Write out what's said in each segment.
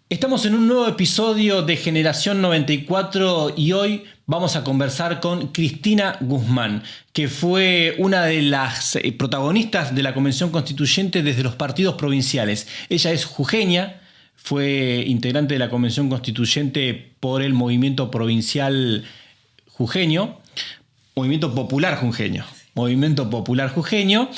Estamos en un nuevo episodio de Generación 94 y hoy vamos a conversar con Cristina Guzmán, que fue una de las protagonistas de la Convención Constituyente desde los partidos provinciales. Ella es jujeña, fue integrante de la Convención Constituyente por el Movimiento Provincial Jujeño, Movimiento Popular Jujeño,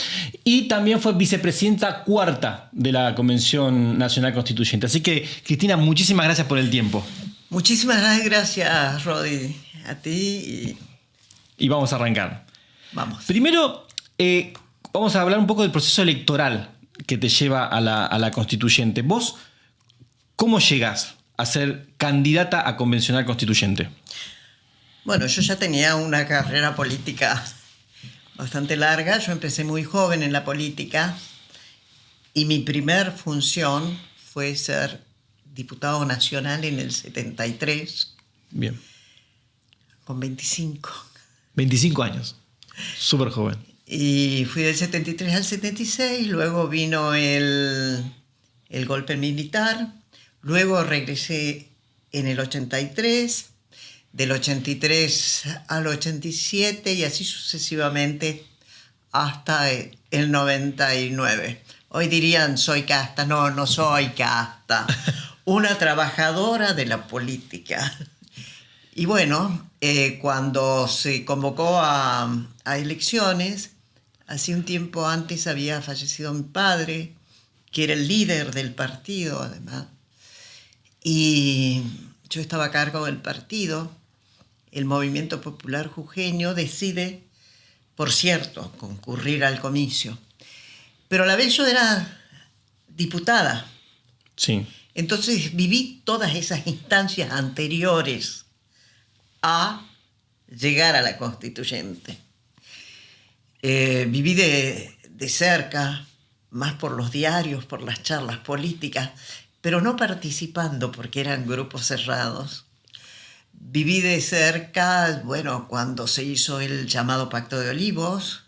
y también fue vicepresidenta cuarta de la Convención Nacional Constituyente. Así que, Cristina, muchísimas gracias por el tiempo. Muchísimas gracias, Rodi, a ti. Y vamos a arrancar. Vamos. Primero, vamos a hablar un poco del proceso electoral que te lleva a la Constituyente. ¿Vos cómo llegás a ser candidata a Convencional Constituyente? Bueno, yo ya tenía una carrera política bastante larga. Yo empecé muy joven en la política y mi primer función fue ser diputado nacional en el 73. Bien. Con 25. 25 años. Súper joven. Y fui del 73 al 76, luego vino el golpe militar, luego regresé en el 83, del 83 al 87 y así sucesivamente hasta el 99. Hoy dirían soy casta, no soy casta, una trabajadora de la política. Y bueno, cuando se convocó a elecciones, hace un tiempo antes había fallecido mi padre, que era el líder del partido además, y yo estaba a cargo del partido. El Movimiento Popular Jujeño decide, por cierto, concurrir al comicio. Pero a la vez yo era diputada. Sí. Entonces viví todas esas instancias anteriores a llegar a la Constituyente. Viví de cerca, más por los diarios, por las charlas políticas, pero no participando porque eran grupos cerrados. Viví de cerca, bueno, cuando se hizo el llamado Pacto de Olivos,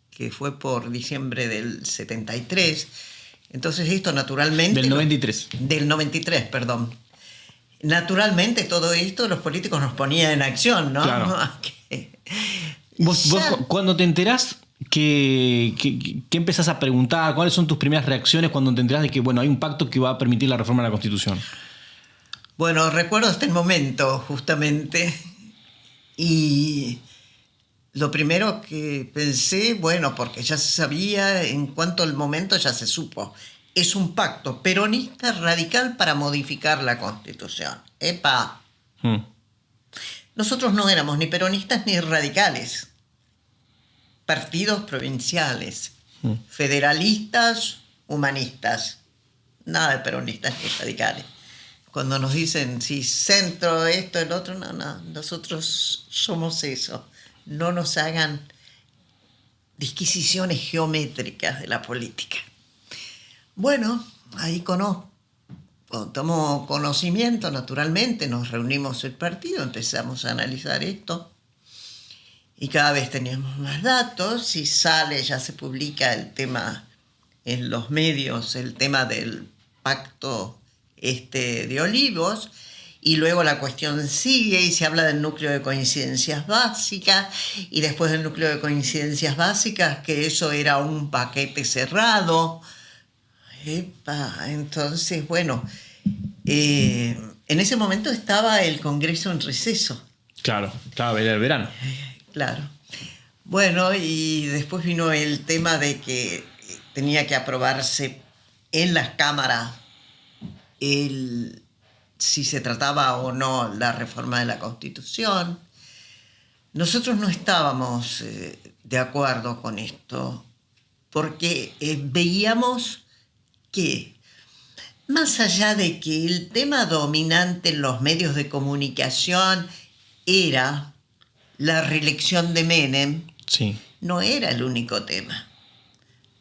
que fue por diciembre del 73. Entonces esto naturalmente... Del 93. Del 93, perdón. Naturalmente todo esto los políticos nos ponían en acción, ¿no? Claro. Vos cuando te enterás, ¿qué empezás a preguntar? ¿Cuáles son tus primeras reacciones cuando te enterás de que bueno, hay un pacto que va a permitir la reforma de la Constitución? Bueno, recuerdo hasta el momento, justamente, y lo primero que pensé, bueno, porque ya se sabía, en cuanto al momento ya se supo, es un pacto peronista radical para modificar la Constitución. ¡Epa! Nosotros no éramos ni peronistas ni radicales, partidos provinciales, federalistas, humanistas, nada de peronistas ni radicales. Cuando nos dicen, si centro, esto, el otro, no, nosotros somos eso. No nos hagan disquisiciones geométricas de la política. Bueno, ahí tomo conocimiento, naturalmente, nos reunimos el partido, empezamos a analizar esto y cada vez teníamos más datos. Si sale, ya se publica el tema en los medios, el tema del pacto de Olivos, y luego la cuestión sigue y se habla del núcleo de coincidencias básicas, y después del núcleo de coincidencias básicas, que eso era un paquete cerrado. Entonces, bueno, en ese momento estaba el Congreso en receso. Claro, era el verano. Claro. Bueno, y después vino el tema de que tenía que aprobarse en las cámaras si se trataba o no la reforma de la Constitución. Nosotros no estábamos de acuerdo con esto porque veíamos que, más allá de que el tema dominante en los medios de comunicación era la reelección de Menem, sí, no era el único tema.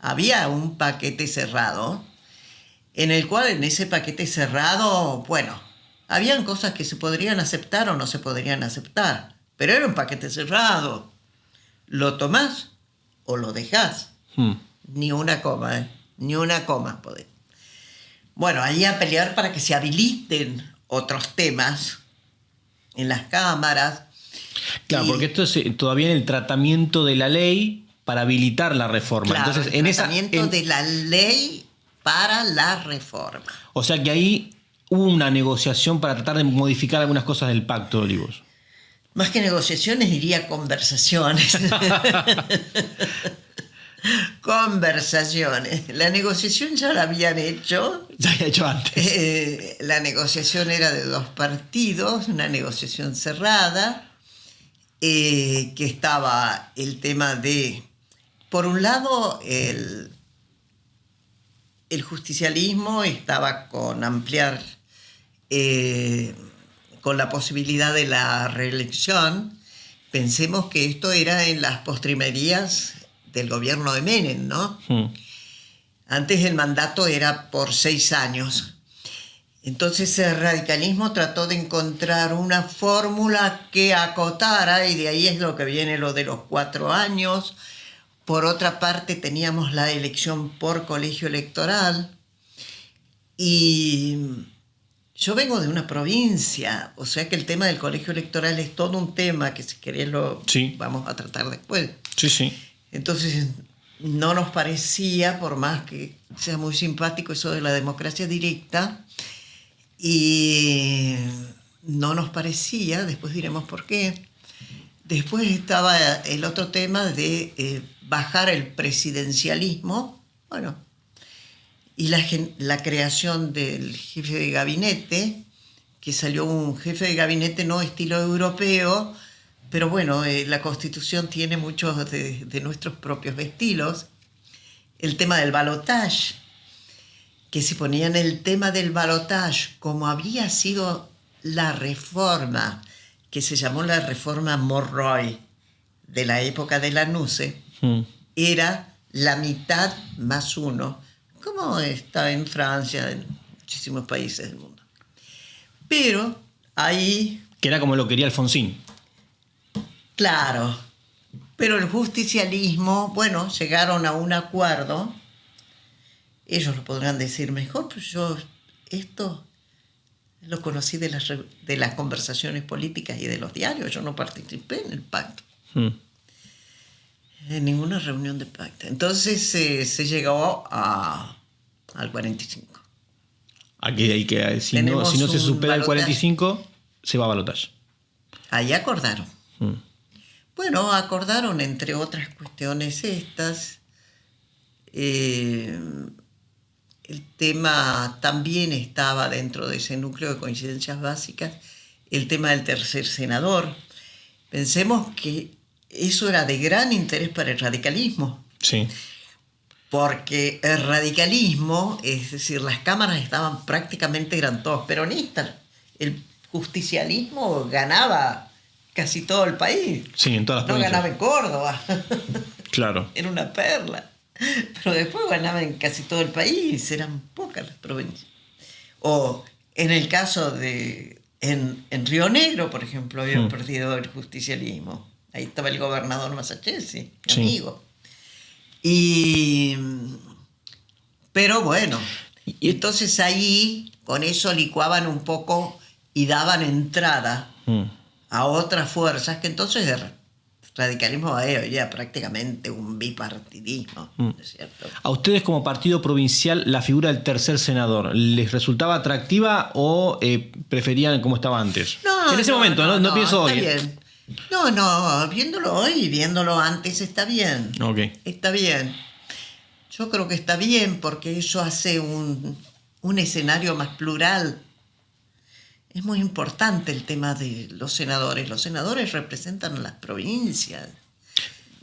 Había un paquete cerrado en el cual, en ese paquete cerrado, bueno, habían cosas que se podrían aceptar o no se podrían aceptar, pero era un paquete cerrado. Lo tomás o lo dejás. Ni una coma, ni una coma podés. bueno, ahí a pelear para que se habiliten otros temas en las cámaras. Claro, porque esto es todavía en el tratamiento de la ley para habilitar la reforma. Claro, Entonces, el tratamiento de la ley para la reforma. O sea que ahí hubo una negociación para tratar de modificar algunas cosas del Pacto de Olivos. Más que negociaciones, diría conversaciones. Conversaciones. La negociación ya la habían hecho. Ya había hecho antes. La negociación era de dos partidos, una negociación cerrada, que estaba el tema de, por un lado, el justicialismo estaba con ampliar, con la posibilidad de la reelección. Pensemos que esto era en las postrimerías del gobierno de Menem, ¿no? Antes el mandato era por 6 años. Entonces el radicalismo trató de encontrar una fórmula que acotara, y de ahí es lo que viene lo de los 4 años. Por otra parte, teníamos la elección por colegio electoral. Y yo vengo de una provincia, o sea que el tema del colegio electoral es todo un tema que, si querés, lo vamos a tratar después. Sí, sí. Entonces, no nos parecía, por más que sea muy simpático eso de la democracia directa, y no nos parecía, después diremos por qué. Después estaba el otro tema de bajar el presidencialismo, bueno, y la creación del jefe de gabinete, que salió un jefe de gabinete no estilo europeo, pero bueno, la Constitución tiene muchos de nuestros propios estilos. El tema del balotaje, que si ponían el tema del balotaje como había sido la reforma, que se llamó la reforma Monroy, de la época de Lanusse, era la mitad más 1, como está en Francia, en muchísimos países del mundo. Pero ahí... Que era como lo quería Alfonsín. Claro, pero el justicialismo, bueno, llegaron a un acuerdo. Ellos lo podrán decir mejor, pero yo esto lo conocí de las conversaciones políticas y de los diarios. Yo no participé en el pacto, en ninguna reunión de pacto. Entonces se llegó al 45. Aquí si no se supera el 45, se va a balotaje. Ahí acordaron. Bueno, acordaron, entre otras cuestiones estas, el tema también estaba dentro de ese núcleo de coincidencias básicas, el tema del tercer senador. Pensemos que eso era de gran interés para el radicalismo. Sí. Porque el radicalismo, es decir, las cámaras estaban prácticamente, eran todos peronistas. El justicialismo ganaba casi todo el país. Sí, en todas las provincias. No ganaba en Córdoba. Claro. Era una perla. Pero después ganaba en casi todo el país. Eran pocas las provincias. O en el caso de... En Río Negro, por ejemplo, habían perdido el justicialismo. Ahí estaba el gobernador Masachesi, amigo. Pero bueno, y entonces ahí con eso licuaban un poco y daban entrada a otras fuerzas que entonces el radicalismo era prácticamente un bipartidismo, ¿no es cierto? ¿A ustedes como partido provincial la figura del tercer senador les resultaba atractiva o preferían como estaba antes? No, en ese momento, no pienso está hoy. Bien. No, viéndolo hoy y viéndolo antes está bien. Okay. Está bien. Yo creo que está bien porque eso hace un escenario más plural. Es muy importante el tema de los senadores. Los senadores representan a las provincias.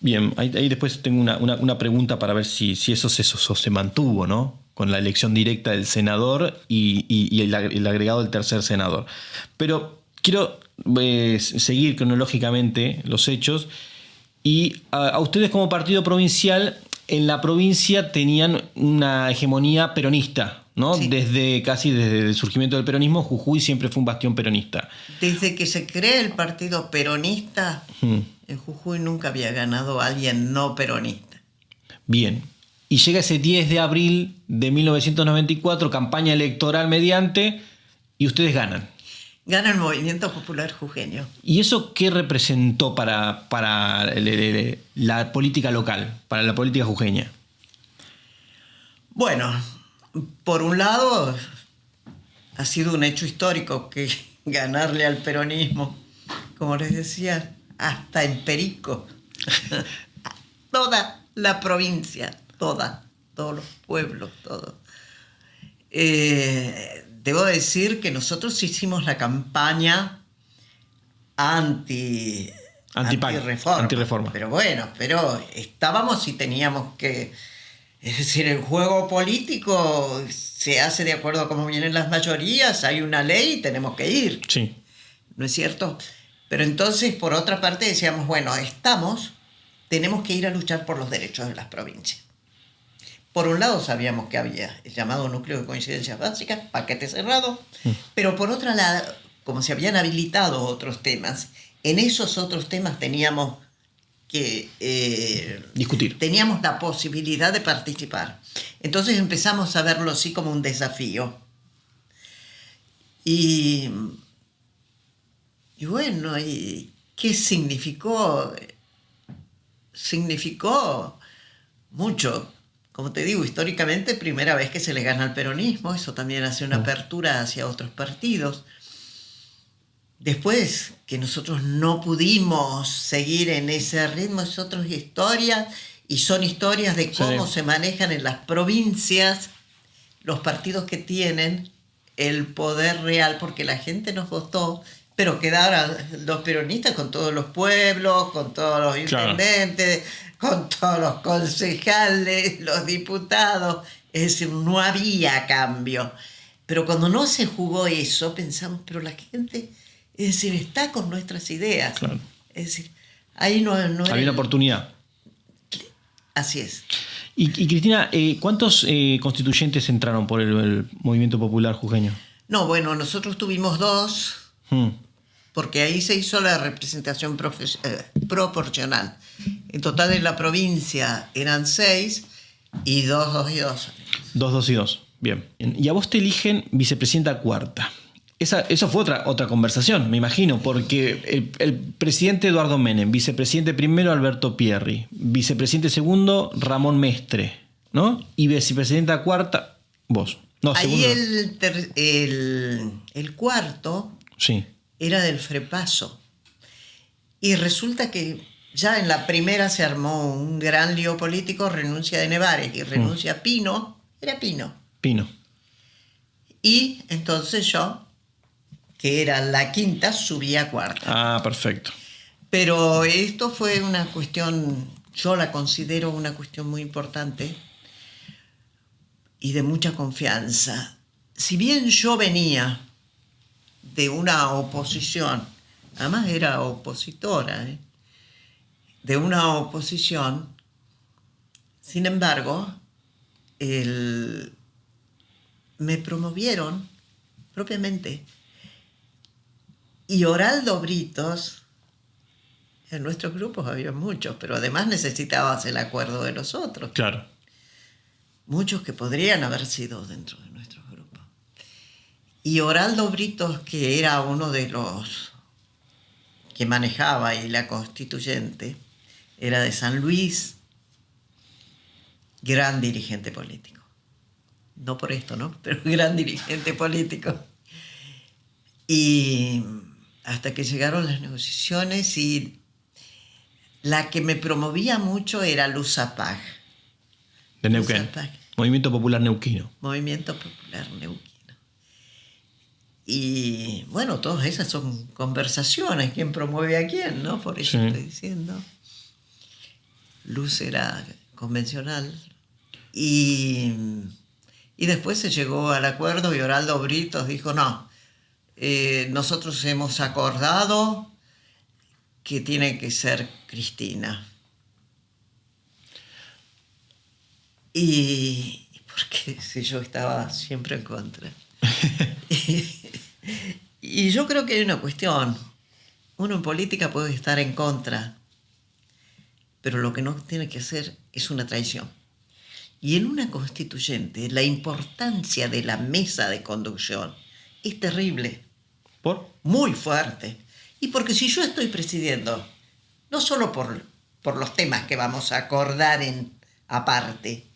Bien, ahí después tengo una pregunta para ver si eso se mantuvo, ¿no? Con la elección directa del senador y el agregado del tercer senador. Pero quiero seguir cronológicamente los hechos. Y a ustedes como partido provincial, en la provincia tenían una hegemonía peronista, ¿no? Sí. Casi desde el surgimiento del peronismo, Jujuy siempre fue un bastión peronista. Desde que se crea el partido peronista, en Jujuy nunca había ganado alguien no peronista. Bien. y llega ese 10 de abril de 1994, campaña electoral mediante, y ustedes ganan. Gana el Movimiento Popular Jujeño. ¿Y eso qué representó para la política local, para la política jujeña? Bueno, por un lado, ha sido un hecho histórico que ganarle al peronismo, como les decía, hasta en Perico. Toda la provincia, todos los pueblos, todo. Debo decir que nosotros hicimos la campaña antirreforma. Pero bueno, estábamos y teníamos que... Es decir, el juego político se hace de acuerdo a cómo vienen las mayorías, hay una ley y tenemos que ir. Sí. ¿No es cierto? Pero entonces, por otra parte, decíamos, bueno, tenemos que ir a luchar por los derechos de las provincias. Por un lado sabíamos que había el llamado núcleo de coincidencias básicas, paquete cerrado, pero por otro lado, como se habían habilitado otros temas, en esos otros temas teníamos que discutir. Teníamos la posibilidad de participar. Entonces empezamos a verlo así como un desafío. Y bueno, ¿y qué significó? Significó mucho. Como te digo, históricamente, primera vez que se le gana al peronismo, eso también hace una apertura hacia otros partidos. Después, que nosotros no pudimos seguir en ese ritmo, es otra historia, y son historias de cómo se manejan en las provincias los partidos que tienen el poder real, porque la gente nos votó, pero quedaron los peronistas con todos los pueblos, con todos los intendentes, con todos los concejales, los diputados, es decir, no había cambio. Pero cuando no se jugó eso, pensamos, pero la gente, es decir, está con nuestras ideas. Claro. Es decir, ahí no había una oportunidad. Así es. Y Cristina, ¿cuántos constituyentes entraron por el Movimiento Popular Jujeño? No, bueno, nosotros tuvimos 2, porque ahí se hizo la representación proporcional. En total en la provincia eran 6 y 2, 2 y 2. 2, 2 y 2. Bien. Y a vos te eligen vicepresidenta cuarta. Eso fue otra conversación, me imagino, porque el presidente Eduardo Menem, vicepresidente primero Alberto Pierri, vicepresidente segundo Ramón Mestre, ¿no? Y vicepresidenta cuarta, vos. No, ahí segundo. El cuarto era del Frepaso. Y resulta que ya en la primera se armó un gran lío político, renuncia de Nevares y renuncia Pino, era Pino. Y entonces yo, que era la quinta, subí a cuarta. Ah, perfecto. Pero esto fue una cuestión, yo la considero una cuestión muy importante y de mucha confianza. Si bien yo venía de una oposición, además era opositora, de una oposición, sin embargo, me promovieron propiamente. Y Oraldo Britos, en nuestros grupos había muchos, pero además necesitabas el acuerdo de los otros. Claro. Muchos que podrían haber sido dentro de nuestros grupos. Y Oraldo Britos, que era uno de los que manejaba y la constituyente, era de San Luis, gran dirigente político. No por esto, ¿no? Pero gran dirigente político. Y hasta que llegaron las negociaciones y la que me promovía mucho era Luz Zapag. De Neuquén. Movimiento Popular Neuquino. Movimiento Popular Neuquino. Y bueno, todas esas son conversaciones, quién promueve a quién, ¿no? Por eso estoy diciendo. Luz era convencional. Y después se llegó al acuerdo y Oraldo Britos dijo, no, nosotros hemos acordado que tiene que ser Cristina. Y porque si yo estaba siempre en contra. Y yo creo que hay una cuestión. Uno en política puede estar en contra, pero lo que no tiene que hacer es una traición. Y en una constituyente, la importancia de la mesa de conducción es terrible, ¿Por? muy fuerte. Y porque si yo estoy presidiendo, no solo por los temas que vamos a acordar aparte,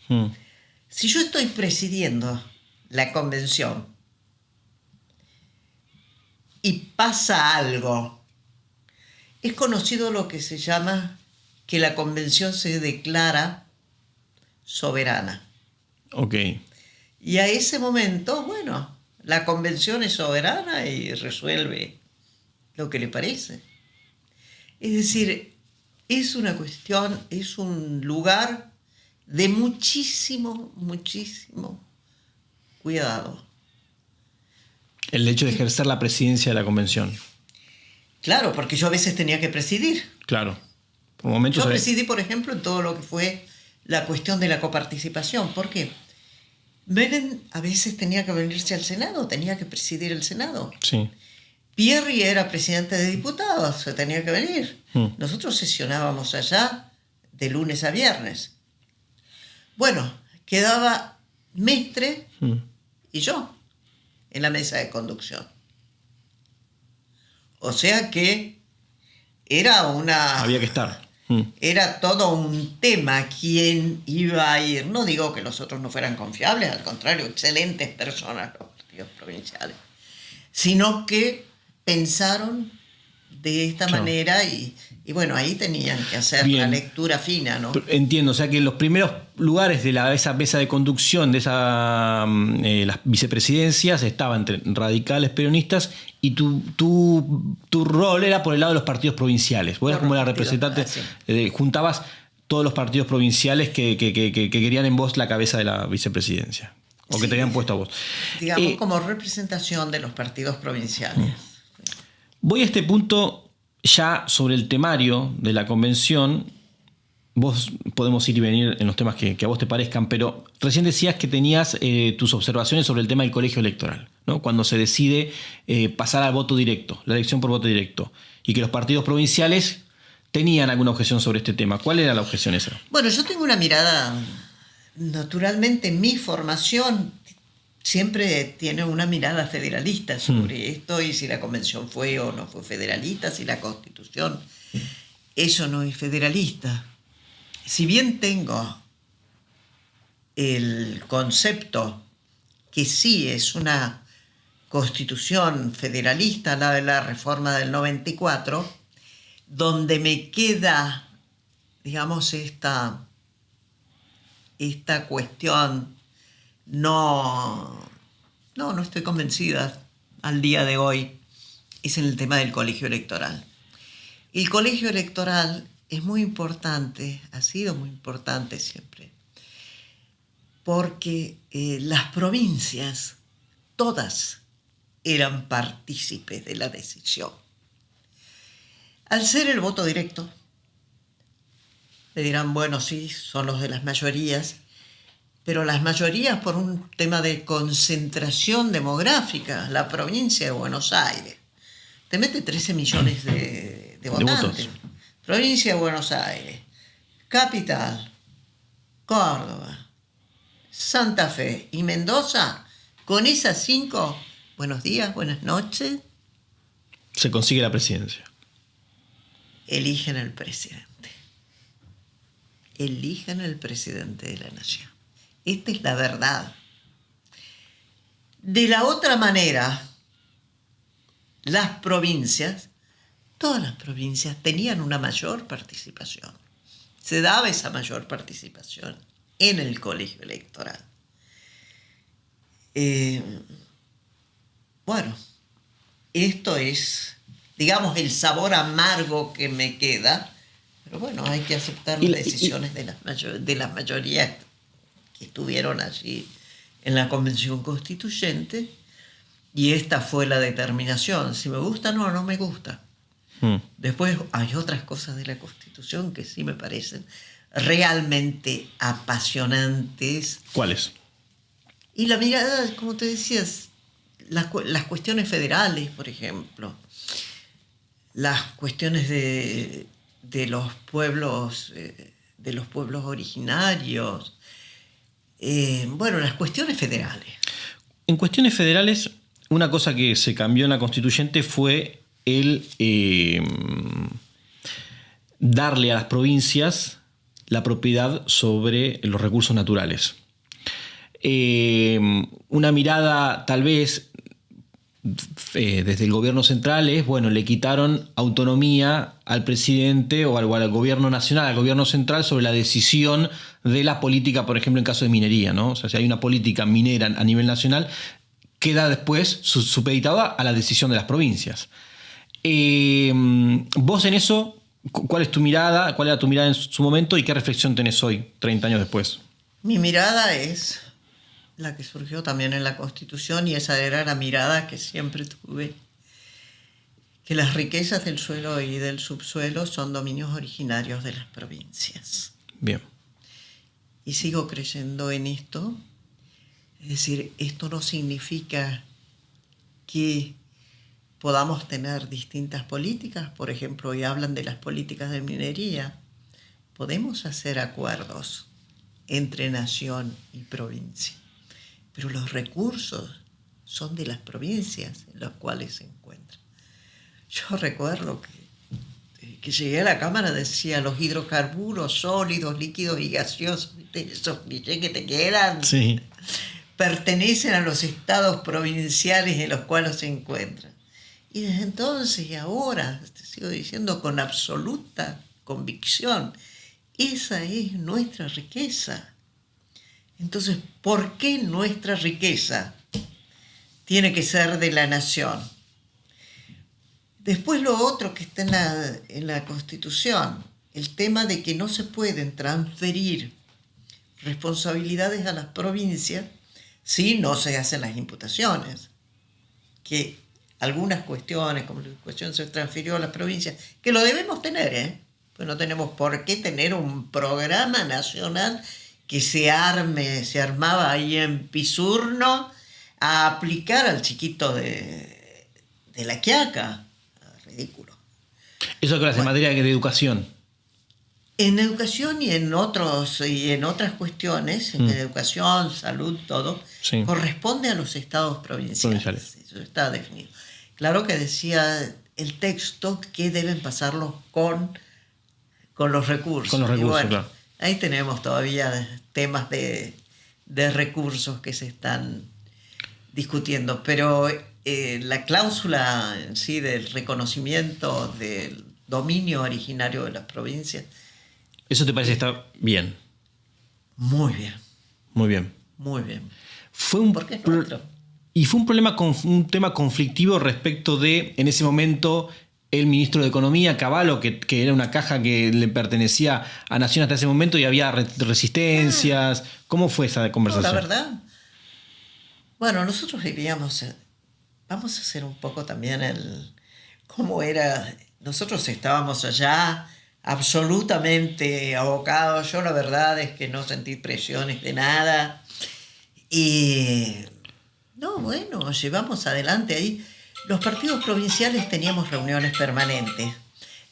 si yo estoy presidiendo la convención y pasa algo, es conocido lo que se llama que la convención se declara soberana. Ok. Y a ese momento, bueno, la convención es soberana y resuelve lo que le parece. Es decir, es una cuestión, es un lugar de muchísimo, muchísimo cuidado. El hecho de ejercer la presidencia de la convención. Claro, porque yo a veces tenía que presidir. Claro. Por momentos Yo presidí, por ejemplo, en todo lo que fue la cuestión de la coparticipación. ¿Por qué? Menem a veces tenía que venirse al Senado, tenía que presidir el Senado. Sí. Pierri era presidente de diputados, se tenía que venir. Nosotros sesionábamos allá de lunes a viernes. Bueno, quedaba Mestre y yo en la mesa de conducción. O sea que Había que estar. era todo un tema quién iba a ir. No digo que los otros no fueran confiables, al contrario, excelentes personas los partidos provinciales. Sino que pensaron de esta manera y bueno, ahí tenían que hacer la lectura fina, ¿no? Entiendo, o sea que los primeros lugares de esa mesa de conducción, de las vicepresidencias, estaban entre radicales, peronistas, y tu rol era por el lado de los partidos provinciales. Vos eras como la representante, juntabas todos los partidos provinciales que querían en vos la cabeza de la vicepresidencia, o que te habían puesto a vos. Digamos, como representación de los partidos provinciales. Voy a este punto ya sobre el temario de la convención. Vos podemos ir y venir en los temas que a vos te parezcan, pero recién decías que tenías tus observaciones sobre el tema del colegio electoral, ¿no? Cuando se decide pasar al voto directo, la elección por voto directo, y que los partidos provinciales tenían alguna objeción sobre este tema. ¿Cuál era la objeción esa? Bueno, yo tengo una mirada, naturalmente mi formación siempre tiene una mirada federalista sobre esto, y si la convención fue o no fue federalista, si la constitución, eso no es federalista. Si bien tengo el concepto que sí es una constitución federalista, la de la reforma del 94, donde me queda, digamos, esta cuestión, no estoy convencida al día de hoy, es en el tema del colegio electoral. El colegio electoral es muy importante, ha sido muy importante siempre, porque las provincias, todas, eran partícipes de la decisión. Al ser el voto directo, me dirán, bueno, sí, son los de las mayorías, pero las mayorías por un tema de concentración demográfica, la provincia de Buenos Aires te mete 13 millones de votantes. Provincia de Buenos Aires, Capital, Córdoba, Santa Fe y Mendoza, con esas 5, buenos días, buenas noches, se consigue la presidencia. Eligen al presidente. Eligen al presidente de la nación. Esta es la verdad. De la otra manera, las provincias, todas las provincias tenían una mayor participación. Se daba esa mayor participación en el colegio electoral. Bueno, esto es, digamos, el sabor amargo que me queda, pero bueno, hay que aceptar las decisiones de las mayorías que estuvieron allí en la Convención Constituyente, y esta fue la determinación. Si me gusta, no me gusta. Después hay otras cosas de la Constitución que sí me parecen realmente apasionantes. ¿Cuáles? Y la mirada, como te decías, las cuestiones federales, por ejemplo, las cuestiones de los pueblos originarios, Bueno, las cuestiones federales. En cuestiones federales, una cosa que se cambió en la constituyente fue el darle a las provincias la propiedad sobre los recursos naturales. Una mirada tal vez desde el gobierno central es, bueno, le quitaron autonomía al presidente o al gobierno nacional, al gobierno central sobre la decisión de la política, por ejemplo, en caso de minería, ¿no? O sea, si hay una política minera a nivel nacional, queda después supeditada a la decisión de las provincias. Vos en eso, ¿cuál es tu mirada? ¿Cuál era tu mirada en su momento y qué reflexión tenés hoy, 30 años después? Mi mirada es la que surgió también en la Constitución, y esa era la mirada que siempre tuve, que las riquezas del suelo y del subsuelo son dominios originarios de las provincias. Bien. Y sigo creyendo en esto. Es decir, esto no significa que podamos tener distintas políticas. Por ejemplo, hoy hablan de las políticas de minería. Podemos hacer acuerdos entre nación y provincia, pero los recursos son de las provincias en las cuales se encuentran. Yo recuerdo que llegué a la Cámara, decía los hidrocarburos sólidos, líquidos y gaseosos, esos clichés que te quedan, Sí. pertenecen a los estados provinciales en los cuales se encuentran. Y desde entonces y ahora, te sigo diciendo con absoluta convicción, esa es nuestra riqueza. Entonces, ¿por qué nuestra riqueza tiene que ser de la nación? Después lo otro que está en la Constitución, el tema de que no se pueden transferir responsabilidades a las provincias si no se hacen las imputaciones. Que algunas cuestiones, como la cuestión se transfirió a las provincias, que lo debemos tener, pues no tenemos por qué tener un programa nacional que se armaba ahí en Pisurno a aplicar al chiquito de La Quiaca. Ridículo. Eso que hace en materia de educación. En educación y en otras cuestiones, en educación, salud, todo, sí, corresponde a los estados provinciales. Eso está definido. Claro que decía el texto que deben pasarlos con los recursos. Con los recursos, bueno, claro. Ahí tenemos todavía temas de recursos que se están discutiendo, pero la cláusula en sí del reconocimiento del dominio originario de las provincias. ¿Eso te parece que está bien? Muy bien. Muy bien. Muy bien. Porque es nuestro. Y fue un tema conflictivo respecto de, en ese momento, el ministro de Economía, Cavallo, que era una caja que le pertenecía a Nación hasta ese momento y había resistencias. ¿Cómo fue esa conversación? No, la verdad. Bueno, nosotros vivíamos. Vamos a hacer un poco también cómo era. Nosotros estábamos allá absolutamente abocados. Yo la verdad es que no sentí presiones de nada. Y no, bueno, llevamos adelante ahí. Los partidos provinciales teníamos reuniones permanentes,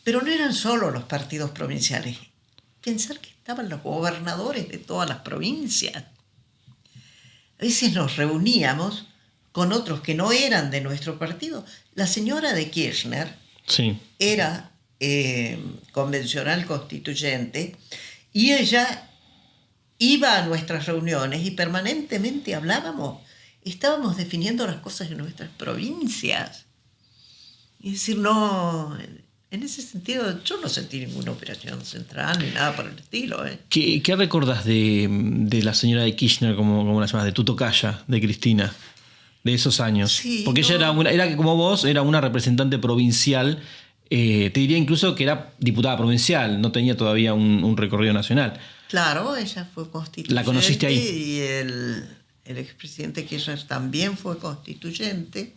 pero no eran solo los partidos provinciales. Pensar que estaban los gobernadores de todas las provincias. A veces nos reuníamos con otros que no eran de nuestro partido. La señora de Kirchner, sí, era convencional constituyente, y ella iba a nuestras reuniones y permanentemente estábamos definiendo las cosas en nuestras provincias. Es decir, no, en ese sentido yo no sentí ninguna operación central ni nada por el estilo. ¿Qué recordás de la señora de Kirchner, como la llamás, de tu tocaya, de Cristina, de esos años? Sí, porque ella era como vos, era una representante provincial, te diría incluso que era diputada provincial, no tenía todavía un recorrido nacional. Claro, ella fue constituyente. ¿La conociste ahí? Y el expresidente Kirchner también fue constituyente.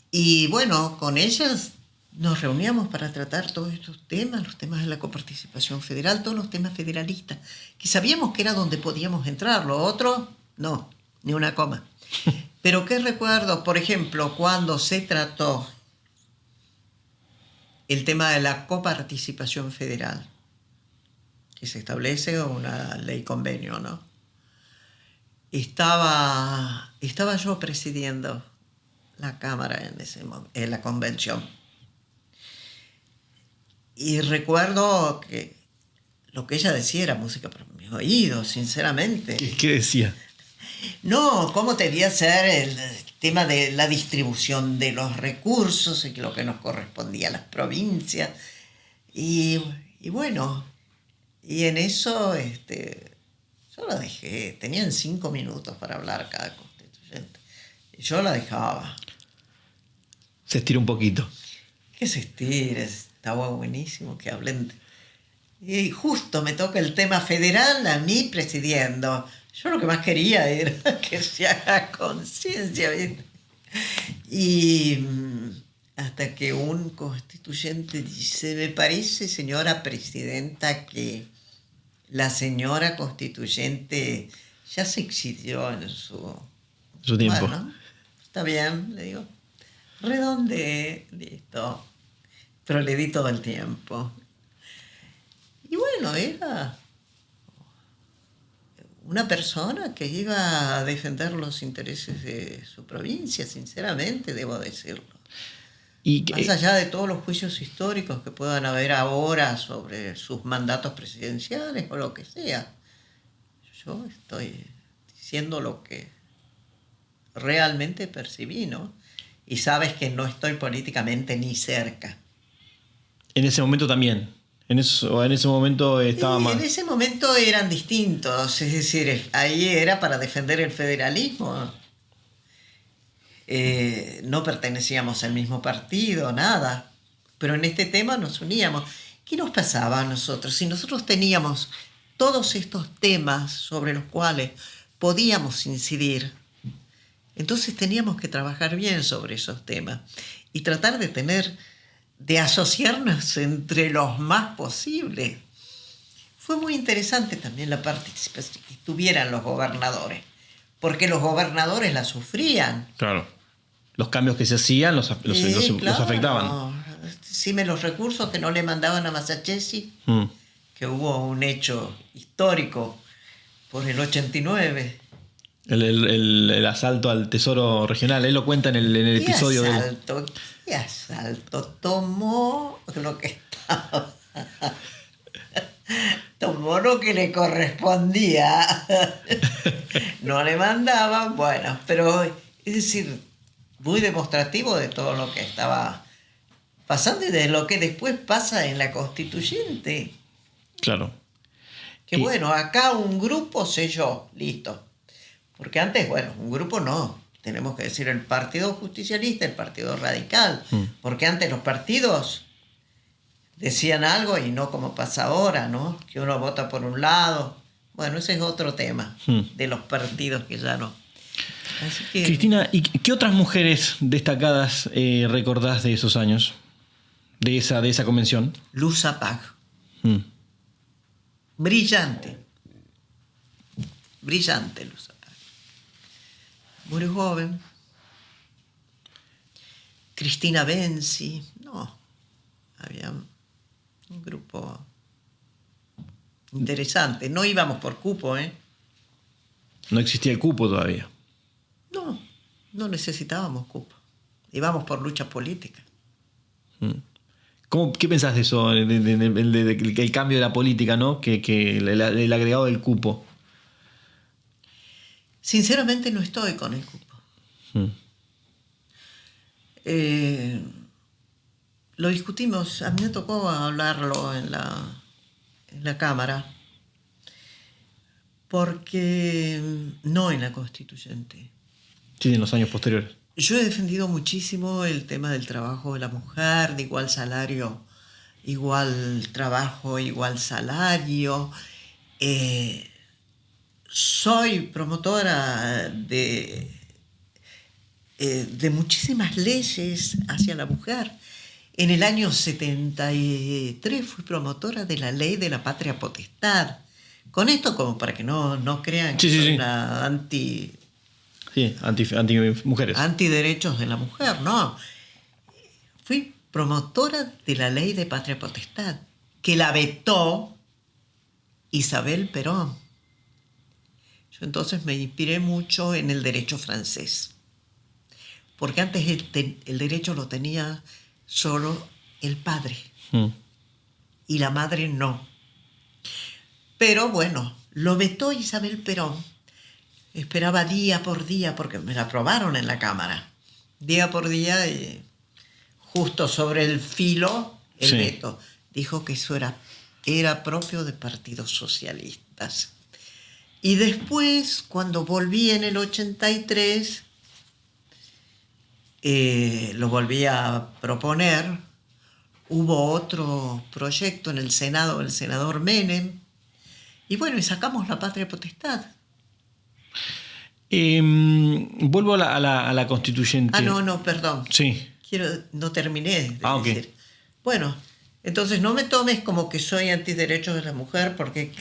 Y bueno, con ellas nos reuníamos para tratar todos estos temas, los temas de la coparticipación federal, todos los temas federalistas, que sabíamos que era donde podíamos entrar. Lo otro, no, ni una coma. Pero ¿qué recuerdo? Por ejemplo, cuando se trató el tema de la coparticipación federal, que se establece una ley convenio, ¿no? estaba yo presidiendo la Cámara en la convención. Y recuerdo que lo que ella decía era música para mis oídos, sinceramente. ¿Qué decía? No, cómo debía ser el tema de la distribución de los recursos y lo que nos correspondía a las provincias. Y bueno, y en eso yo la dejé. Tenían 5 minutos para hablar cada constituyente. Y yo la dejaba. Se estiró un poquito. Que se estire, estaba buenísimo que hablen. Y justo me toca el tema federal a mí presidiendo. Yo lo que más quería era que se haga conciencia, ¿viste? Y hasta que un constituyente dice, me parece, señora presidenta, que la señora constituyente ya se exilió en su tiempo. Bueno, está bien, le digo. Redondeé, listo. Pero le di todo el tiempo. Y bueno, era una persona que iba a defender los intereses de su provincia, sinceramente, debo decirlo. Más allá de todos los juicios históricos que puedan haber ahora sobre sus mandatos presidenciales o lo que sea, yo estoy diciendo lo que realmente percibí, ¿no? Y sabes que no estoy políticamente ni cerca. En ese momento también. En ese momento estaba más. En ese momento eran distintos, es decir, ahí era para defender el federalismo. No pertenecíamos al mismo partido, nada. Pero en este tema nos uníamos. ¿Qué nos pasaba a nosotros? Si nosotros teníamos todos estos temas sobre los cuales podíamos incidir, entonces teníamos que trabajar bien sobre esos temas y tratar de asociarnos entre los más posibles. Fue muy interesante también la participación que tuvieran los gobernadores, porque los gobernadores la sufrían. Claro. Los cambios que se hacían los afectaban. Decime los recursos que no le mandaban a Massachusetts, que hubo un hecho histórico por el 89. El asalto al tesoro regional, él lo cuenta en el episodio ¿Qué asalto? Tomó lo que estaba. Tomó lo que le correspondía. No le mandaban, bueno, pero es decir, muy demostrativo de todo lo que estaba pasando y de lo que después pasa en la constituyente. Claro. Que bueno, acá un grupo selló, listo. Porque antes, bueno, un grupo no. Tenemos que decir el Partido Justicialista, el Partido Radical. Porque antes los partidos decían algo y no como pasa ahora, ¿no? Que uno vota por un lado. Bueno, ese es otro tema de los partidos que ya no. Así que, Cristina, ¿y qué otras mujeres destacadas recordás de esos años? De esa convención. Luz Zapag. Brillante. Brillante Luz Zapag. Muy joven. Cristina Benzi. No. Había un grupo interesante. No íbamos por cupo, ¿eh? No existía el cupo todavía. No necesitábamos cupo. Íbamos por luchas políticas. ¿Qué pensás de eso? El cambio de la política, ¿no? Que el agregado del cupo. Sinceramente no estoy con el cupo. Lo discutimos, a mí me tocó hablarlo en la Cámara, porque no en la Constituyente. Sí, en los años posteriores. Yo he defendido muchísimo el tema del trabajo de la mujer, de igual salario, igual trabajo, igual salario. Soy promotora de muchísimas leyes hacia la mujer. En el año 73 fui promotora de la ley de la patria potestad. Con esto como para que no crean que soy una anti mujeres. Antiderechos de la mujer, no. Fui promotora de la ley de patria potestad, que la vetó Isabel Perón. Yo entonces me inspiré mucho en el derecho francés, porque antes el derecho lo tenía solo el padre y la madre no. Pero bueno, lo vetó Isabel Perón. Esperaba día por día, porque me la aprobaron en la Cámara. Día por día, justo sobre el filo, el veto. Dijo que eso era propio de partidos socialistas. Y después, cuando volví en el 83, lo volví a proponer. Hubo otro proyecto en el Senado, el senador Menem. Y bueno, y sacamos la patria potestad. Vuelvo a la constituyente. No, perdón. Sí. No terminé de decir. Okay. Bueno, entonces no me tomes como que soy antiderechos de la mujer, porque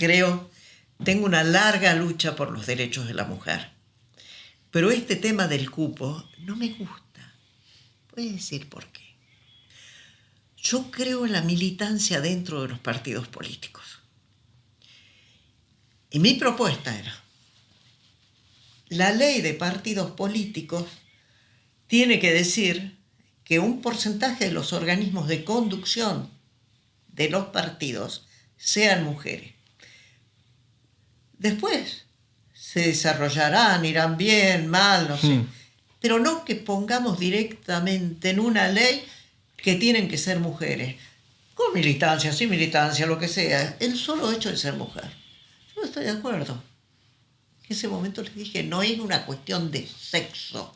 tengo una larga lucha por los derechos de la mujer. Pero este tema del cupo no me gusta. Voy a decir por qué. Yo creo en la militancia dentro de los partidos políticos. Y mi propuesta era: la ley de partidos políticos tiene que decir que un porcentaje de los organismos de conducción de los partidos sean mujeres. Después se desarrollarán, irán bien, mal, no sé. Pero no que pongamos directamente en una ley que tienen que ser mujeres. Con militancia, sin militancia, lo que sea. El solo hecho de ser mujer. Yo no estoy de acuerdo. En ese momento les dije, no es una cuestión de sexo.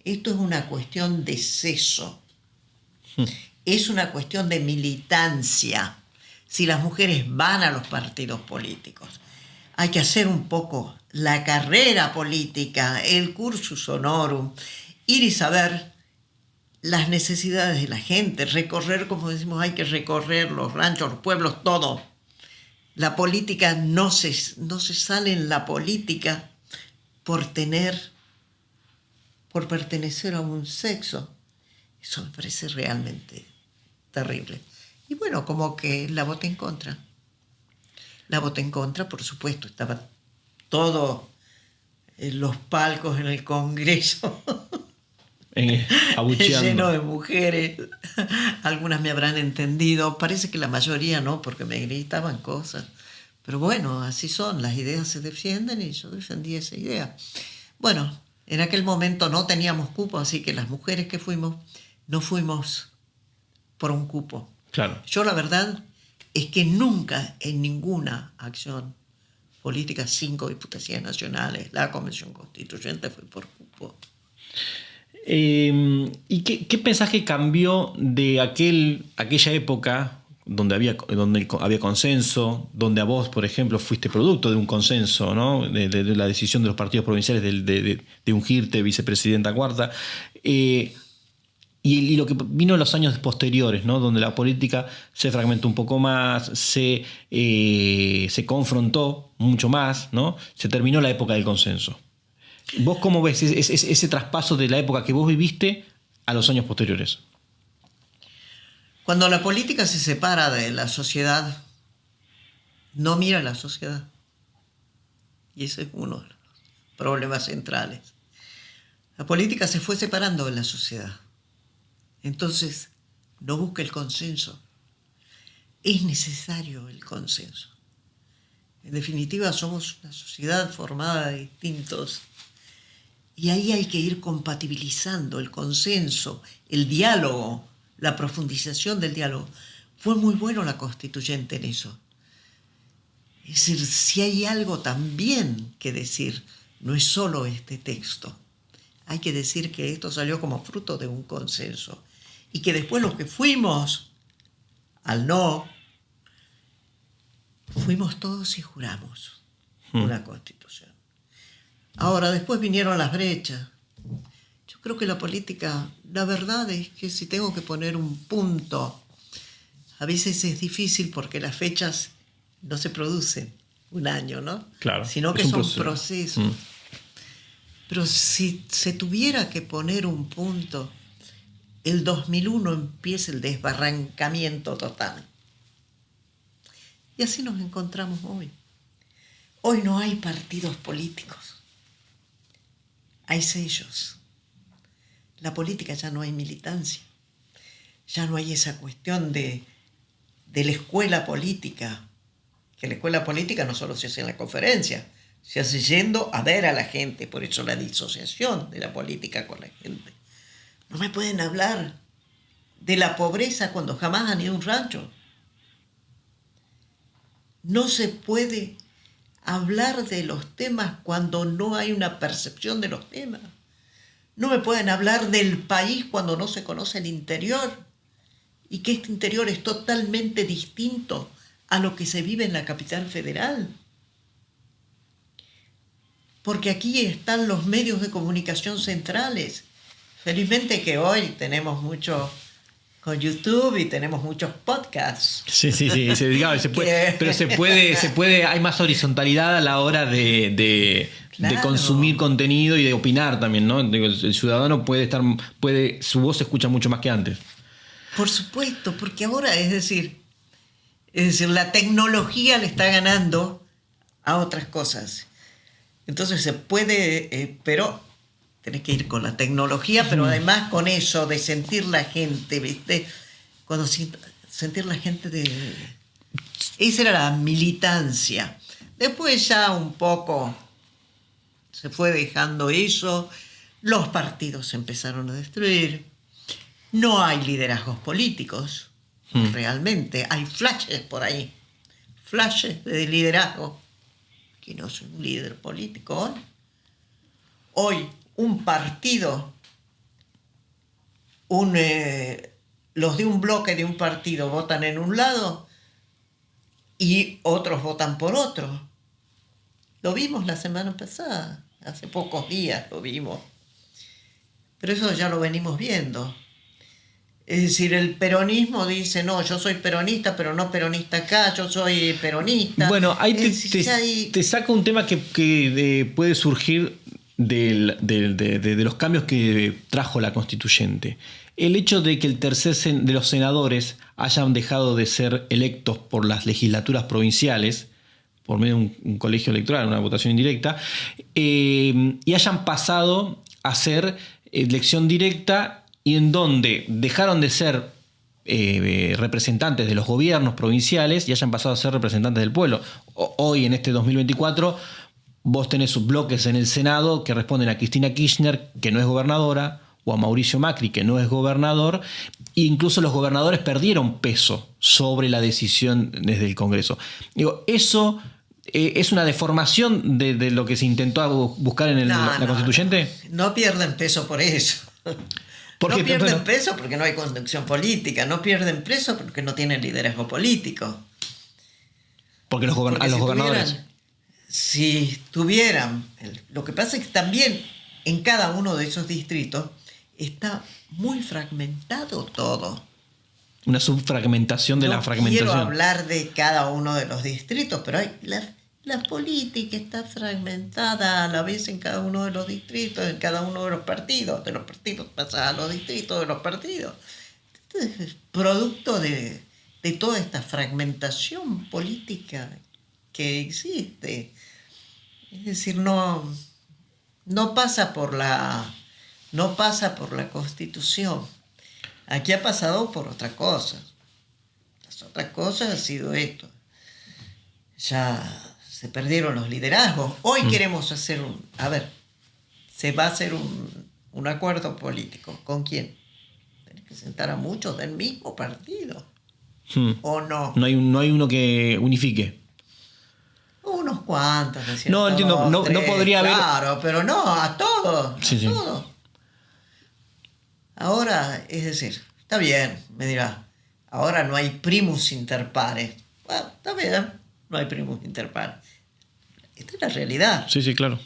Esto es una cuestión de seso. Es una cuestión de militancia. Si las mujeres van a los partidos políticos, hay que hacer un poco la carrera política, el cursus honorum, ir y saber las necesidades de la gente, recorrer, como decimos, hay que recorrer los ranchos, los pueblos, todo. La política no se sale en la política por pertenecer a un sexo. Eso me parece realmente terrible. Y bueno, como que la voté en contra. La voté en contra, por supuesto, estaba todo en los palcos en el Congreso lleno de mujeres. Algunas me habrán entendido, parece que la mayoría no, porque me gritaban cosas. Pero bueno, así son, las ideas se defienden y yo defendí esa idea. Bueno, en aquel momento no teníamos cupo, así que las mujeres que fuimos, no fuimos por un cupo. Claro. Yo la verdad es que nunca en ninguna acción política, 5 diputaciones nacionales, la Convención Constituyente fue por cupo. ¿Y qué pensás que cambió de aquella época donde había consenso, donde a vos, por ejemplo, fuiste producto de un consenso, ¿no? de la decisión de los partidos provinciales de ungirte vicepresidenta cuarta, y lo que vino en los años posteriores, ¿no? Donde la política se fragmentó un poco más, se confrontó mucho más, ¿no? Se terminó la época del consenso. ¿Vos cómo ves ese traspaso de la época que vos viviste a los años posteriores? Cuando la política se separa de la sociedad, no mira a la sociedad. Y ese es uno de los problemas centrales. La política se fue separando de la sociedad. Entonces, no busca el consenso. Es necesario el consenso. En definitiva, somos una sociedad formada de distintos. Y ahí hay que ir compatibilizando el consenso, el diálogo, la profundización del diálogo. Fue muy bueno la constituyente en eso. Es decir, si hay algo también que decir, no es solo este texto. Hay que decir que esto salió como fruto de un consenso. Y que después los que fuimos al no, fuimos todos y juramos una constitución. Ahora, después vinieron las brechas. Yo creo que la política, la verdad es que si tengo que poner un punto, a veces es difícil porque las fechas no se producen un año, ¿no? Claro. Sino que son procesos. Pero si se tuviera que poner un punto, el 2001 empieza el desbarrancamiento total. Y así nos encontramos hoy. Hoy no hay partidos políticos, hay sellos. La política ya no hay militancia, ya no hay esa cuestión de la escuela política, que la escuela política no solo se hace en la conferencia, se hace yendo a ver a la gente, por eso la disociación de la política con la gente. No me pueden hablar de la pobreza cuando jamás han ido a un rancho. No se puede hablar de los temas cuando no hay una percepción de los temas. No me pueden hablar del país cuando no se conoce el interior y que este interior es totalmente distinto a lo que se vive en la capital federal. Porque aquí están los medios de comunicación centrales. Felizmente que hoy tenemos mucho con YouTube y tenemos muchos podcasts. Sí, pero se puede, hay más horizontalidad a la hora de consumir contenido y de opinar también, ¿no? El ciudadano su voz se escucha mucho más que antes. Por supuesto, porque ahora, es decir, la tecnología le está ganando a otras cosas. Entonces se puede, pero tenés que ir con la tecnología, pero además con eso de sentir la gente, ¿viste? Cuando sentir la gente esa era la militancia. Después ya un poco se fue dejando eso, los partidos se empezaron a destruir, no hay liderazgos políticos, realmente, hay flashes por ahí, flashes de liderazgo, que no es un líder político hoy. Hoy un partido, los de un bloque de un partido votan en un lado y otros votan por otro. Lo vimos la semana pasada, hace pocos días lo vimos. Pero eso ya lo venimos viendo. Es decir, el peronismo dice, no, yo soy peronista, pero no peronista acá, yo soy peronista. Bueno, ahí te saca un tema que puede surgir de los cambios que trajo la constituyente. El hecho de que el tercer de los senadores hayan dejado de ser electos por las legislaturas provinciales, por medio de un colegio electoral, una votación indirecta, y hayan pasado a ser elección directa, y en donde dejaron de ser representantes de los gobiernos provinciales y hayan pasado a ser representantes del pueblo. Hoy, en este 2024, vos tenés sus bloques en el Senado que responden a Cristina Kirchner, que no es gobernadora, o a Mauricio Macri, que no es gobernador, e incluso los gobernadores perdieron peso sobre la decisión desde el Congreso. Digo, eso es una deformación de lo que se intentó buscar en la constituyente. No pierden peso por eso. No pierden peso porque no hay conducción política, no pierden peso porque no tienen liderazgo político. Porque los gobernadores... Si tuvieran... Lo que pasa es que también en cada uno de esos distritos está muy fragmentado todo. Una subfragmentación de la fragmentación. No quiero hablar de cada uno de los distritos, pero hay la política está fragmentada a la vez en cada uno de los distritos, en cada uno de los partidos pasa a los distritos de los partidos. Este es producto de toda esta fragmentación política que existe. Es decir, no pasa por la Constitución. Aquí ha pasado por otra cosa. Las otras cosas ha sido esto. Ya se perdieron los liderazgos. Hoy queremos hacer se va a hacer un acuerdo político. ¿Con quién? Tienes que sentar a muchos del mismo partido. ¿O no? No hay uno que unifique. Unos cuantos. No, entiendo. No podría haber... Claro, pero no, a todos. Sí. Todos. Ahora, es decir, está bien, me dirá, ahora no hay primus inter pares. Bueno, está bien, no hay primus inter pares. Esta es la realidad. Sí, claro.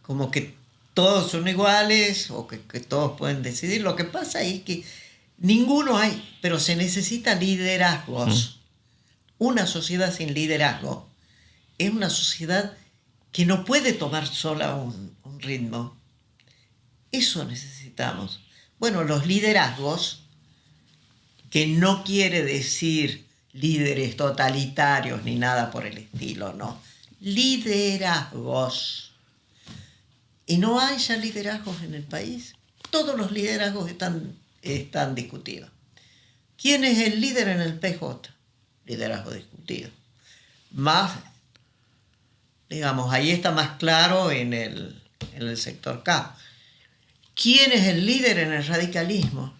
Como que todos son iguales o que todos pueden decidir. Lo que pasa es que ninguno hay, pero se necesita liderazgos. Una sociedad sin liderazgo es una sociedad que no puede tomar sola un ritmo. Eso necesitamos. Bueno, los liderazgos, que no quiere decir líderes totalitarios ni nada por el estilo, ¿no? liderazgos. Y no hay ya liderazgos en el país. Todos los liderazgos están discutidos. ¿Quién es el líder en el PJ? Liderazgo discutido. Más, digamos, ahí está más claro en el sector K. ¿Quién es el líder en el radicalismo?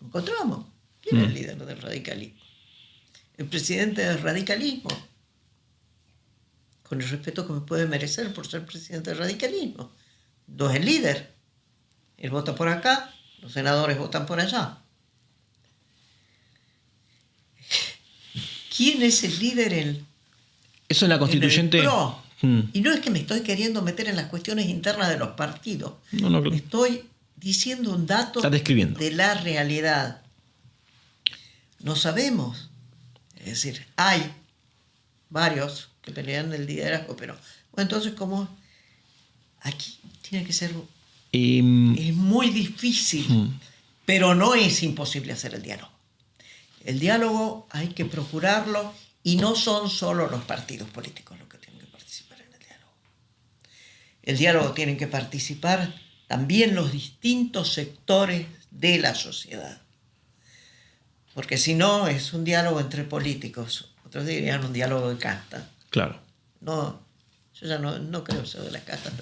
Lo encontramos. ¿Quién es el líder del radicalismo? El presidente del radicalismo. Con el respeto que me puede merecer por ser presidente del radicalismo. No es el líder. Él vota por acá, los senadores votan por allá. ¿Quién es el líder Eso en la constituyente. en el PRO? Y no es que me estoy queriendo meter en las cuestiones internas de los partidos. No, me estoy diciendo un dato de la realidad. No sabemos. Es decir, hay varios que pelean el liderazgo, pero bueno, entonces, ¿cómo? Aquí tiene que ser... es muy difícil, pero no es imposible hacer el diálogo. El diálogo hay que procurarlo y no son solo los partidos políticos los que tienen que participar en el diálogo. El diálogo tienen que participar también los distintos sectores de la sociedad. Porque si no, es un diálogo entre políticos. Otros dirían un diálogo de casta. Claro. No, yo ya no creo eso de las castas,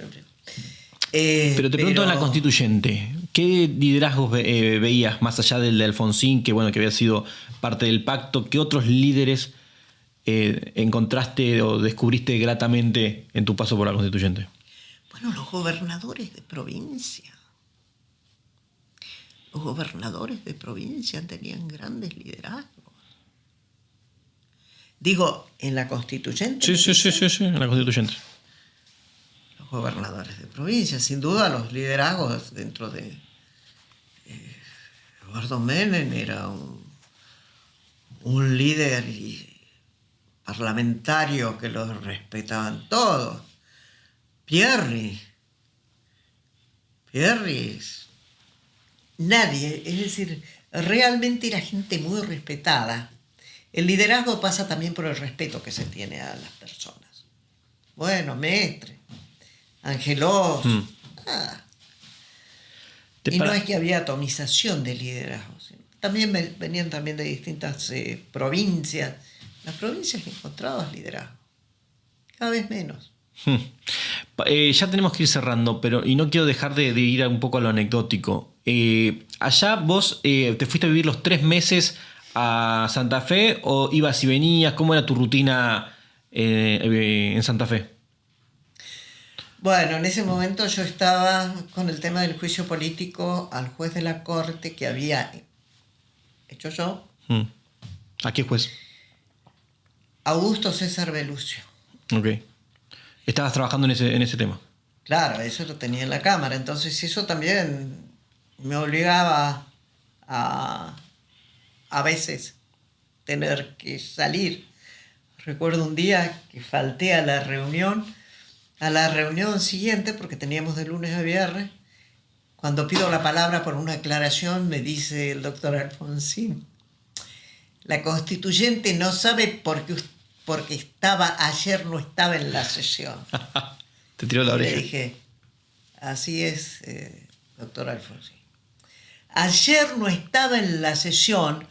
pero te pregunto en la constituyente, ¿qué liderazgos veías más allá del de Alfonsín, que bueno, que había sido parte del pacto? ¿Qué otros líderes encontraste o descubriste gratamente en tu paso por la constituyente? Bueno, los gobernadores de provincia. Los gobernadores de provincia tenían grandes liderazgos. Digo, en la constituyente. Sí, en la constituyente. Los gobernadores de provincia, sin duda los liderazgos dentro de... Eduardo Menem era un líder parlamentario que los respetaban todos. Pierri, nadie, es decir, realmente era gente muy respetada. El liderazgo pasa también por el respeto que se tiene a las personas. Bueno, Mestre, Angelos. Y no es que había atomización de liderazgo. También venían también de distintas provincias. Las provincias encontraban liderazgo. Cada vez menos. Ya tenemos que ir cerrando, y no quiero dejar de ir un poco a lo anecdótico. Allá vos te fuiste a vivir los 3 meses a Santa Fe, o ibas y venías. ¿Cómo era tu rutina en Santa Fe? Bueno, en ese momento yo estaba con el tema del juicio político al juez de la corte que había hecho yo. ¿A qué juez? Augusto César Belucio. Ok. Estabas trabajando en ese tema. Claro, eso lo tenía en la Cámara. Entonces eso también me obligaba a veces tener que salir. Recuerdo un día que falté a la reunión siguiente, porque teníamos de lunes a viernes. Cuando pido la palabra por una aclaración, me dice el doctor Alfonsín: la constituyente no sabe porque ayer no estaba en la sesión. Te tiró la oreja. Le dije: así es, doctor Alfonsín. Ayer no estaba en la sesión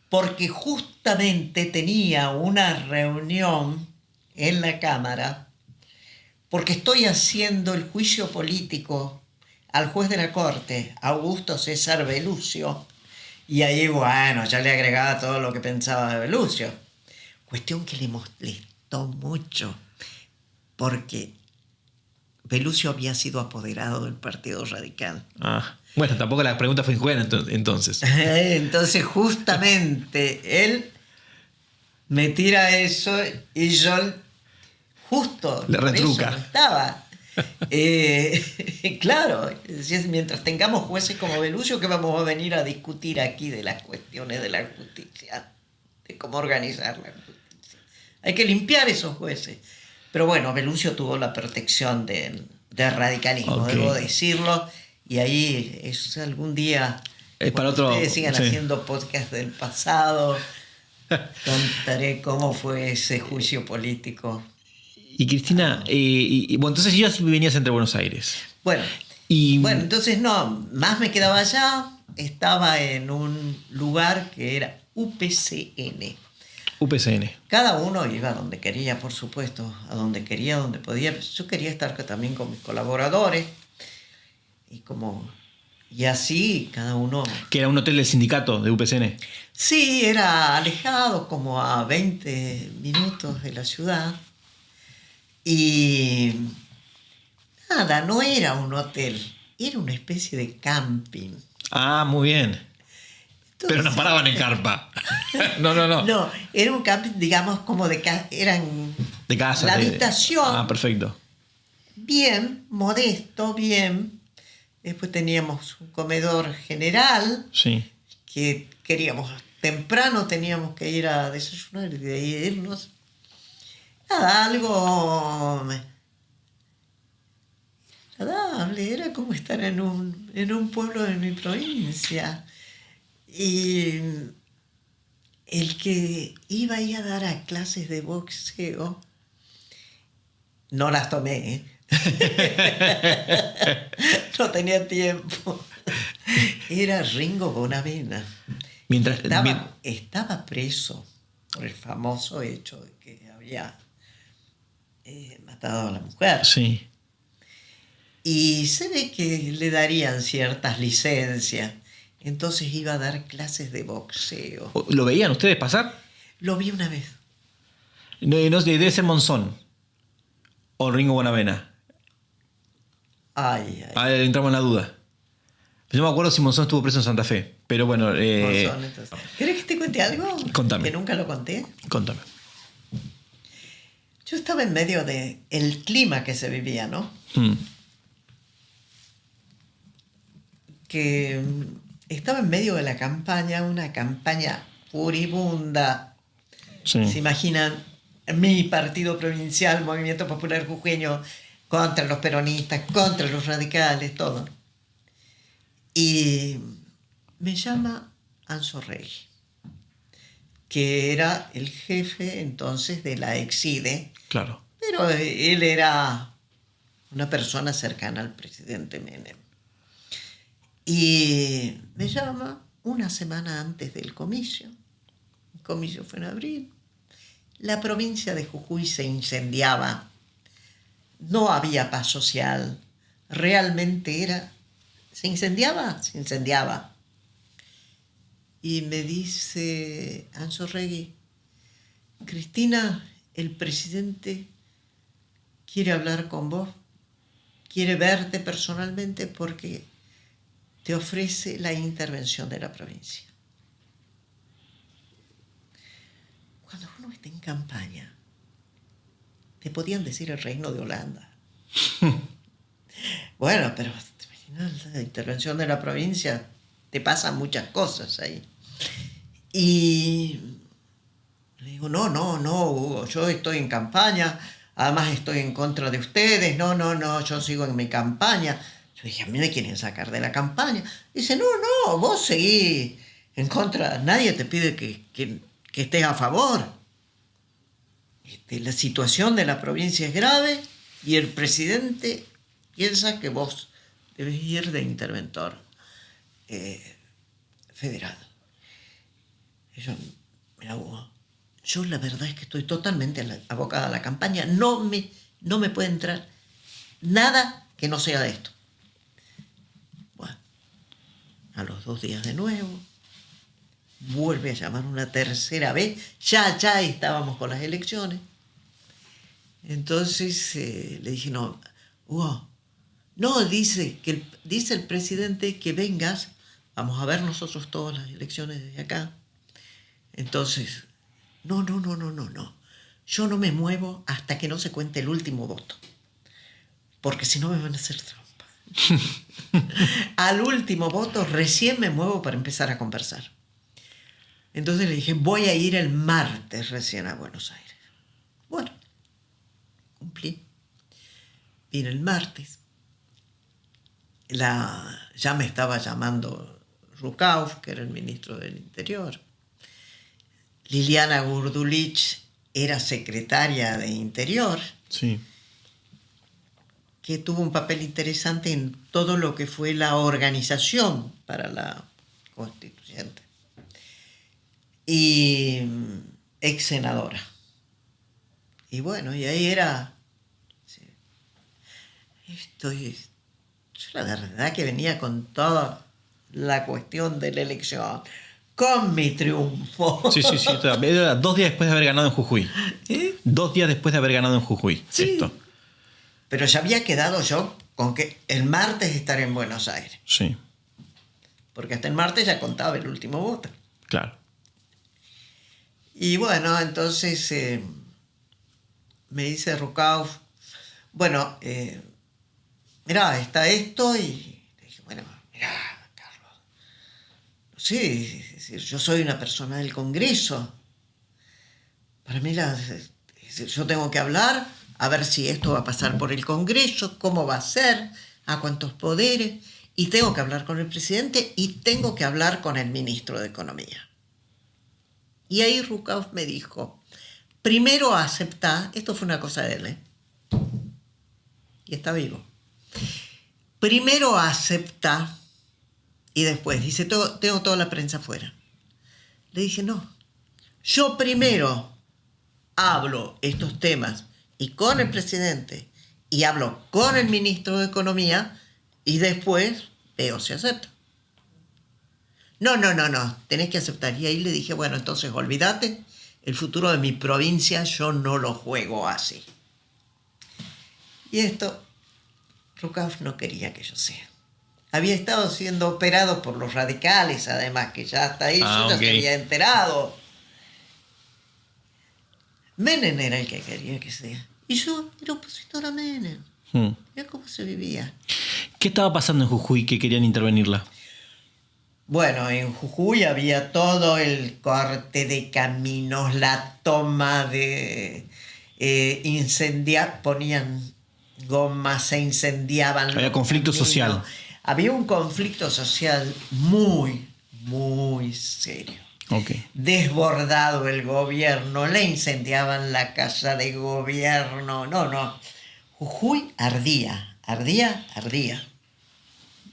porque justamente tenía una reunión en la Cámara, porque estoy haciendo el juicio político al juez de la Corte, Augusto César Belucio, y ahí, bueno, ya le agregaba todo lo que pensaba de Belucio. Cuestión que le molestó mucho, porque Belucio había sido apoderado del Partido Radical. Bueno, tampoco la pregunta fue injusta entonces. Entonces, justamente, él me tira eso y yo justo le retruca. No estaba. Claro, mientras tengamos jueces como Belucio, ¿qué vamos a venir a discutir aquí de las cuestiones de la justicia? De cómo organizar la justicia. Hay que limpiar esos jueces. Pero bueno, Belucio tuvo la protección del radicalismo, debo decirlo. Y ahí, algún día, es para otro. Ustedes sigan haciendo podcast del pasado, Contaré cómo fue ese juicio político. Y Cristina, bueno, entonces ya venías entre Buenos Aires. Bueno, Y bueno, entonces no, más me quedaba allá. Estaba en un lugar que era UPCN. UPCN. Cada uno iba a donde quería, por supuesto, a donde quería, donde podía. Yo quería estar también con mis colaboradores y así cada uno. Que era un hotel del sindicato de UPCN. Sí, era alejado, como a 20 minutos de la ciudad. Y nada, no era un hotel, era una especie de camping. Ah, muy bien. Pero no paraban en carpa. No. No, era un camping, digamos, como eran De casa. la habitación. Ah, perfecto. Bien, modesto, bien. Después teníamos un comedor general Sí. que temprano teníamos que ir a desayunar y de ahí irnos. Nada, algo agradable, era como estar en un pueblo de mi provincia. Y el que iba ahí a dar a clases de boxeo, no las tomé, ¿eh? No tenía tiempo. Era Ringo Bonavena. Mientras, Estaba preso por el famoso hecho de que había matado a la mujer. sí. Y se ve que le darían ciertas licencias. Entonces iba a dar clases de boxeo. ¿Lo veían ustedes pasar? Lo vi una vez. No, debe ser Monzón. O Ringo Bonavena. Ay. Ahí entramos en la duda. Yo me acuerdo si Monzón estuvo preso en Santa Fe. Pero bueno. ¿Querés que te cuente algo? Contame. Que nunca lo conté. Contame. Yo estaba en medio del clima que se vivía, ¿no? Que estaba en medio de la campaña, una campaña furibunda. Sí. ¿Se imaginan? Mi partido provincial, Movimiento Popular Jujeño, contra los peronistas, contra los radicales, todo. Y me llama Anzo Reggi, que era el jefe entonces de la Exide. Claro. Pero él era una persona cercana al presidente Menem. Y me llama una semana antes del comicio. El comicio fue en abril. La provincia de Jujuy se incendiaba. No había paz social. Realmente se incendiaba. Y me dice Anzo Reggi, Cristina, el presidente quiere hablar con vos, quiere verte personalmente porque te ofrece la intervención de la provincia. Cuando uno está en campaña, te podían decir el Reino de Holanda. Bueno, pero ¿te imaginas la intervención de la provincia? Te pasan muchas cosas ahí. Y le digo, no, Hugo, yo estoy en campaña, además estoy en contra de ustedes, no, yo sigo en mi campaña. Yo dije, a mí me quieren sacar de la campaña. Dice, no, vos seguís en contra, nadie te pide que estés a favor. La situación de la provincia es grave y el presidente piensa que vos debes ir de interventor federal. Y yo, mira, Hugo, yo la verdad es que estoy totalmente abocada a la campaña, no me puede entrar nada que no sea de esto. Bueno, a los 2 días de nuevo, vuelve a llamar una tercera vez, ya estábamos con las elecciones. Entonces le dije, no, Hugo, no, dice el presidente que vengas, vamos a ver nosotros todas las elecciones desde acá. Entonces, no, yo no me muevo hasta que no se cuente el último voto, porque si no me van a hacer trampa. Al último voto recién me muevo para empezar a conversar. Entonces le dije, voy a ir el martes recién a Buenos Aires. Bueno, cumplí. Vine el martes. Ya me estaba llamando Rucauf, que era el ministro del Interior. Liliana Gurdulich era secretaria de Interior, Sí. que tuvo un papel interesante en todo lo que fue la organización para la constituyente. Y ex senadora. Y bueno, y ahí era... sí, yo la verdad que venía con toda la cuestión de la elección, con mi triunfo. Sí. Era 2 días después de haber ganado en Jujuy. ¿Eh? 2 días después de haber ganado en Jujuy. Sí. Esto. Pero ya había quedado yo con que el martes estaré en Buenos Aires. Sí, Porque hasta el martes ya contaba el último voto. claro. Y bueno, entonces me dice Rucauf, bueno, mirá, está esto, y le dije, bueno, mirá, Carlos, no sé, es decir, yo soy una persona del Congreso. Para mí es decir, yo tengo que hablar, a ver si esto va a pasar por el Congreso, cómo va a ser, a cuántos poderes, y tengo que hablar con el presidente y tengo que hablar con el ministro de Economía. Y ahí Rucauf me dijo, primero aceptá, esto fue una cosa de él, ¿eh? Y está vivo. Primero aceptá y después dice, tengo toda la prensa afuera. Le dije, no, yo primero hablo estos temas y con el presidente y hablo con el ministro de Economía y después veo si acepta. No, tenés que aceptar. Y ahí le dije, bueno, entonces olvídate, el futuro de mi provincia yo no lo juego así. Y esto, Rucauf no quería que yo sea. Había estado siendo operado por los radicales, además, que ya hasta ahí yo ya se había enterado. Menem era el que quería que sea. Y yo era opositor a Menem. Mira cómo se vivía. ¿Qué estaba pasando en Jujuy que querían intervenirla? Bueno, en Jujuy había todo el corte de caminos, la toma de incendiar, ponían gomas, se incendiaban. Había conflicto social. Había un conflicto social muy, muy serio. Okay. Desbordado el gobierno, le incendiaban la casa de gobierno. No. Jujuy ardía.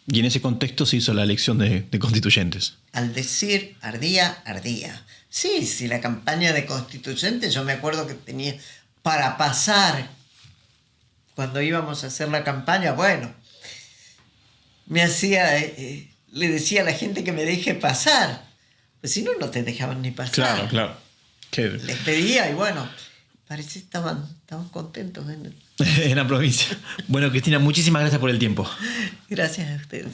Y en ese contexto se hizo la elección de constituyentes. Al decir ardía. Sí, la campaña de constituyentes, yo me acuerdo que tenía para pasar, cuando íbamos a hacer la campaña, bueno, me hacía, le decía a la gente que me deje pasar, pues si no, no te dejaban ni pasar. Claro. Les pedía y bueno, parece que estaban contentos en la provincia. Bueno, Cristina, muchísimas gracias por el tiempo. Gracias a ustedes.